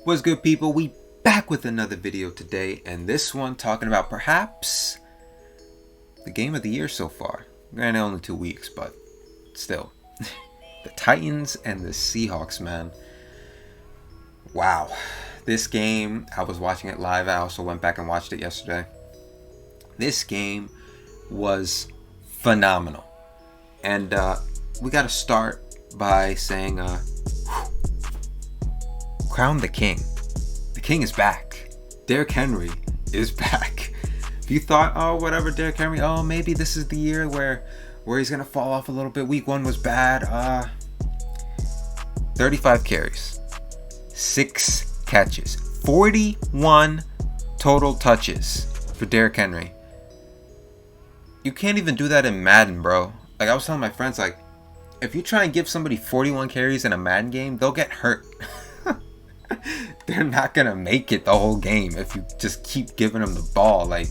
What's good, people? We back with another video today, and this one talking about perhaps the game of the year so far. Granted, only 2 weeks, but still. The Titans and the Seahawks, man. Wow. This game, I was watching it live. I also went back and watched it yesterday. This game was phenomenal. And we got to start by saying, crown the king. The king is back. Derrick Henry is back. If you thought, oh, whatever, Derrick Henry, oh, maybe this is the year where he's going to fall off a little bit. Week 1 was bad. 35 carries. 6 catches. 41 total touches for Derrick Henry. You can't even do that in Madden, bro. Like, I was telling my friends, like, if you try and give somebody 41 carries in a Madden game, they'll get hurt. They're not going to make it the whole game if you just keep giving them the ball. Like,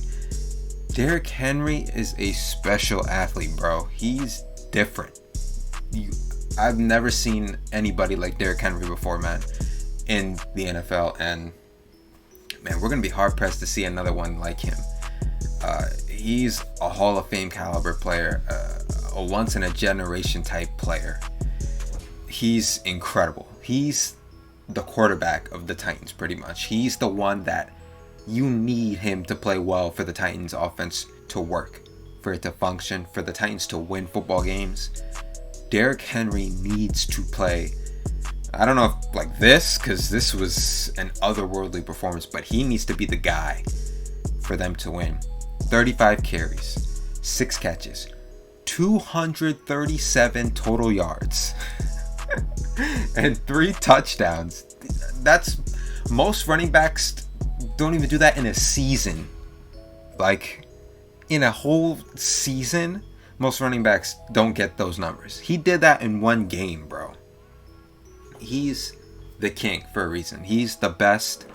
Derrick Henry is a special athlete, bro. He's different. I've never seen anybody like Derrick Henry before, man, in the NFL. And, man, we're going to be hard-pressed to see another one like him. He's a Hall of Fame caliber player, a once-in-a-generation type player. He's incredible. He's the quarterback of the Titans, pretty much. He's the one that you need him to play well for the Titans offense to work, for it to function, for the Titans to win football games. Derrick Henry needs to play, I don't know if like this, because this was an otherworldly performance, but he needs to be the guy for them to win. 35 carries, 6 catches, 237 total yards. And 3 touchdowns. That's, most running backs don't even do that in a season. Like, in a whole season, most running backs don't get those numbers. He did that in 1 game, bro. He's the king for a reason. He's the best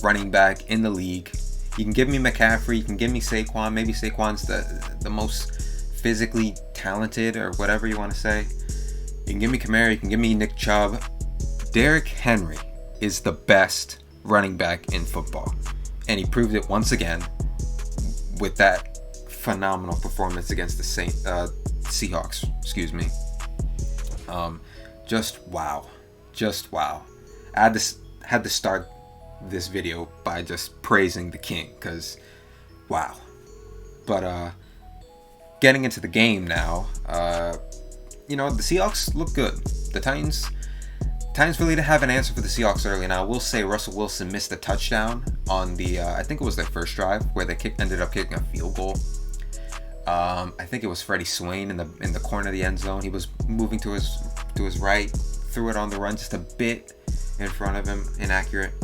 running back in the league. You can give me McCaffrey, you can give me Saquon. Maybe Saquon's the most physically talented, or whatever you want to say. You can give me Kamara, you can give me Nick Chubb. Derrick Henry is the best running back in football. And he proved it once again with that phenomenal performance against the Seahawks. Just wow. Just wow. I had to start this video by just praising the king, because wow. But getting into the game now, the Seahawks look good. The Titans really didn't have an answer for the Seahawks early. Now, I will say Russell Wilson missed a touchdown on the, I think it was their first drive, where they ended up kicking a field goal. I think it was Freddie Swain in the corner of the end zone. He was moving to his right, threw it on the run just a bit in front of him, inaccurate.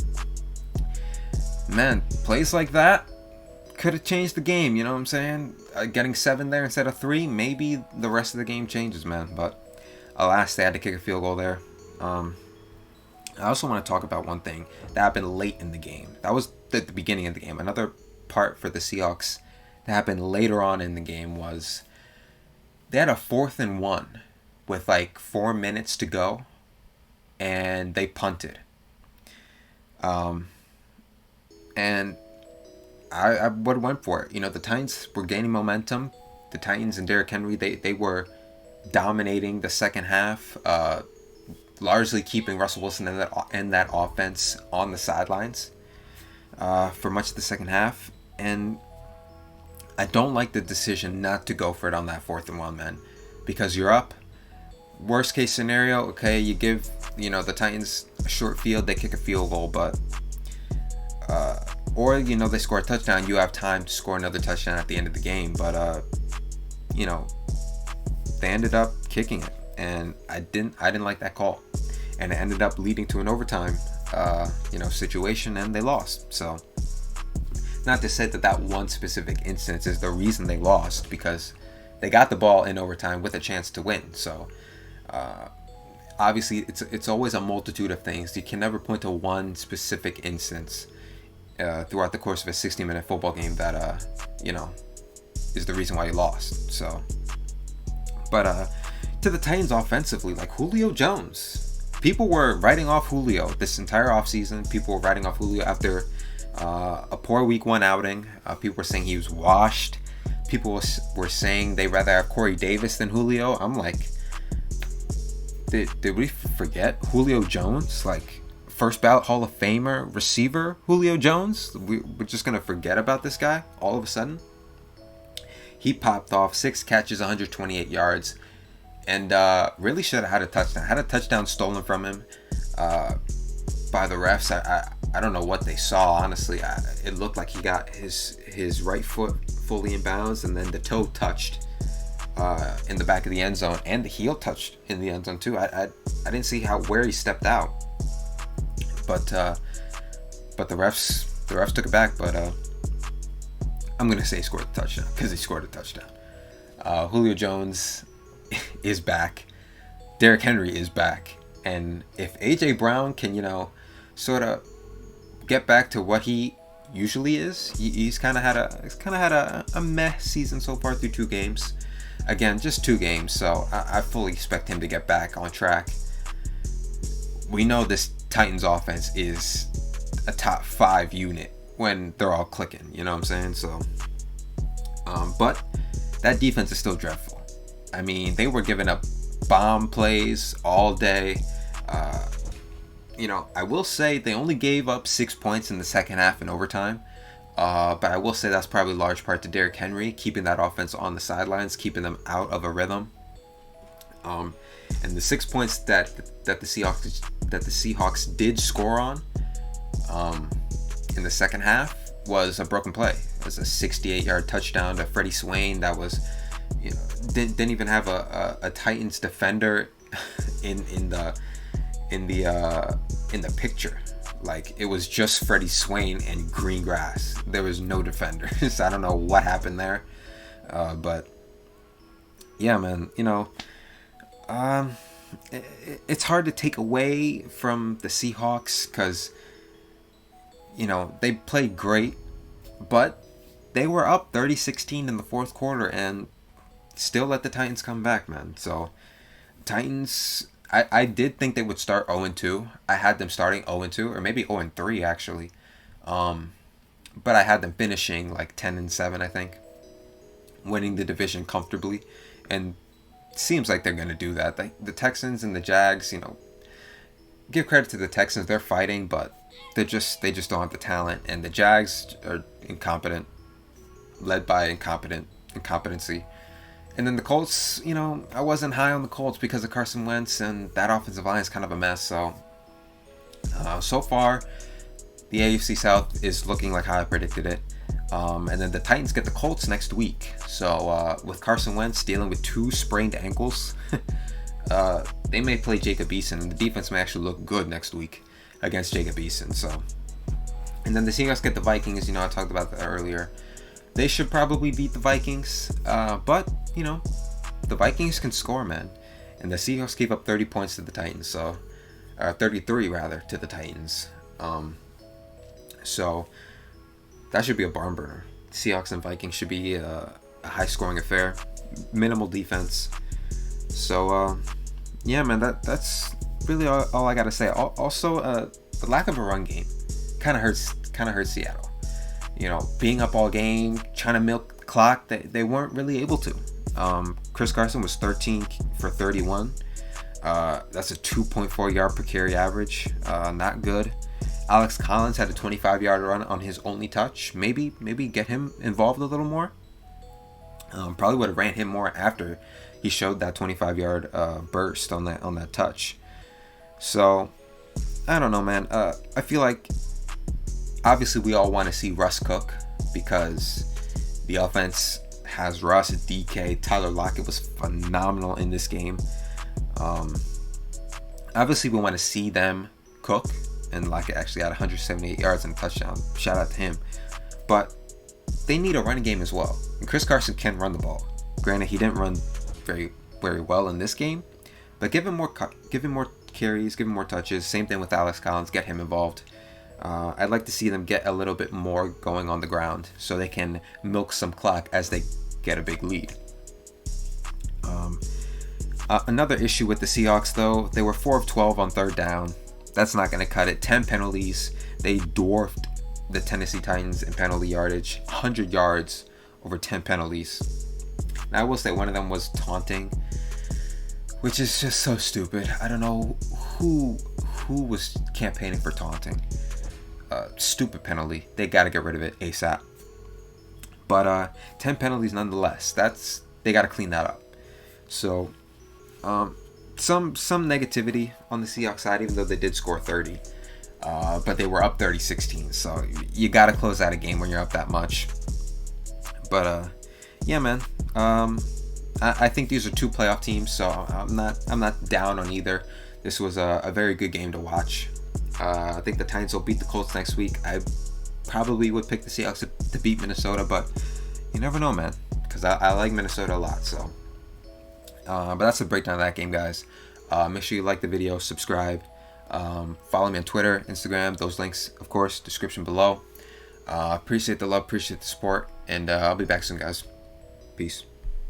Man, plays like that could have changed the game, you know what I'm saying? Getting 7 there instead of 3, maybe the rest of the game changes, man. But alas, they had to kick a field goal there. I also want to talk about one thing that happened late in the game. That was at the beginning of the game. Another part for the Seahawks that happened later on in the game was they had a 4th and 1 with like 4 minutes to go, and they punted. And I would have went for it. You know, the Titans were gaining momentum. The Titans and Derrick Henry, they were dominating the second half, largely keeping Russell Wilson and that offense on the sidelines for much of the second half. And I don't like the decision not to go for it on that 4th and 1, man, because you're up. Worst case scenario, okay, you give the Titans a short field, they kick a field goal, but or they score a touchdown, you have time to score another touchdown at the end of the game. But they ended up kicking it, and I didn't like that call, and it ended up leading to an overtime situation, and they lost. So, not to say that one specific instance is the reason they lost, because they got the ball in overtime with a chance to win. So obviously it's always a multitude of things. You can never point to one specific instance throughout the course of a 60-minute football game that is the reason why you lost. So, but to the Titans offensively, like Julio Jones, people were writing off Julio this entire offseason. People were writing off Julio after a poor week 1 outing. People were saying he was washed. People were saying they'd rather have Corey Davis than Julio. I'm like, did we forget Julio Jones? Like, first ballot Hall of Famer receiver Julio Jones? We're just going to forget about this guy all of a sudden? He popped off 6 catches, 128 yards, and really should have had a touchdown. Had a touchdown stolen from him by the refs. I don't know what they saw, honestly. It looked like he got his right foot fully in bounds, and then the toe touched in the back of the end zone, and the heel touched in the end zone too. I didn't see where he stepped out, but the refs took it back. But I'm gonna say he scored a touchdown because he scored a touchdown. Julio Jones is back. Derrick Henry is back, and if AJ Brown can, sort of get back to what he usually is, he's kind of had a meh season so far through 2 games. Again, just 2 games, so I fully expect him to get back on track. We know this Titans offense is a top 5 unit when they're all clicking, you know what I'm saying? So, but that defense is still dreadful. I mean, they were giving up bomb plays all day. I will say they only gave up 6 points in the second half in overtime. But I will say that's probably large part to Derrick Henry keeping that offense on the sidelines, keeping them out of a rhythm. And the 6 points that the Seahawks did score on in the second half was a broken play. It was a 68-yard touchdown to Freddie Swain that was, didn't even have a Titans defender in the picture. Like, it was just Freddie Swain and green grass. There was no defenders. I don't know what happened there, but yeah, man. It's hard to take away from the Seahawks because they played great, but they were up 30-16 in the fourth quarter and still let the Titans come back, man. So Titans, I did think they would start 0-2. I had them starting 0-2, or maybe 0-3 actually. But I had them finishing like 10-7, I think, winning the division comfortably. And it seems like they're going to do that. The Texans and the Jags, give credit to the Texans. They're fighting, but they just don't have the talent. And the Jags are incompetent, led by incompetency. And then the Colts, I wasn't high on the Colts because of Carson Wentz, and that offensive line is kind of a mess. So far, the AFC South is looking like how I predicted it. And then the Titans get the Colts next week. So with Carson Wentz dealing with 2 sprained ankles, they may play Jacob Eason, and the defense may actually look good next week against Jacob Eason. So, and then the Seahawks get the Vikings. I talked about that earlier. They should probably beat the Vikings, but the Vikings can score, man. And the Seahawks gave up 30 points to the Titans, 33 rather to the Titans. So that should be a barn burner. Seahawks and Vikings should be a high-scoring affair, minimal defense. So yeah, man, that's really all I gotta say. Also, the lack of a run game kind of hurts Seattle. Being up all game, trying to milk the clock, they weren't really able to. Chris Carson was 13 for 31. That's a 2.4 yard per carry average. Not good. Alex Collins had a 25-yard run on his only touch. Maybe get him involved a little more. Probably would have ran him more after he showed that 25-yard burst on that touch. So I don't know, man. I feel like obviously we all want to see Russ cook because the offense has Russ, DK, Tyler Lockett was phenomenal in this game. Obviously we want to see them cook, and Lockett actually had 178 yards and a touchdown. Shout out to him. But they need a running game as well. And Chris Carson can run the ball. Granted, he didn't run very, very well in this game, but give him more carries, give him more touches. Same thing with Alex Collins. Get him involved. I'd like to see them get a little bit more going on the ground so they can milk some clock as they get a big lead. Another issue with the Seahawks, though, they were 4 of 12 on third down. That's not going to cut it. 10 penalties. They dwarfed the Tennessee Titans in penalty yardage. 100 yards over 10 penalties. Now, I will say one of them was taunting, which is just so stupid. I don't know who was campaigning for taunting. Stupid penalty. They got to get rid of it ASAP. But 10 penalties nonetheless. They got to clean that up. So some negativity on the Seahawks side, even though they did score 30. But they were up 30-16. So you got to close out a game when you're up that much. But yeah, man. I think these are two playoff teams, so I'm not down on either. This was a very good game to watch. I think the Titans will beat the Colts next week. I probably would pick the Seahawks to beat Minnesota, but you never know, man, because I like Minnesota a lot. So, but that's the breakdown of that game, guys. Make sure you like the video, subscribe, follow me on Twitter, Instagram. Those links, of course, description below. Appreciate the love, appreciate the support, and I'll be back soon, guys. Peace.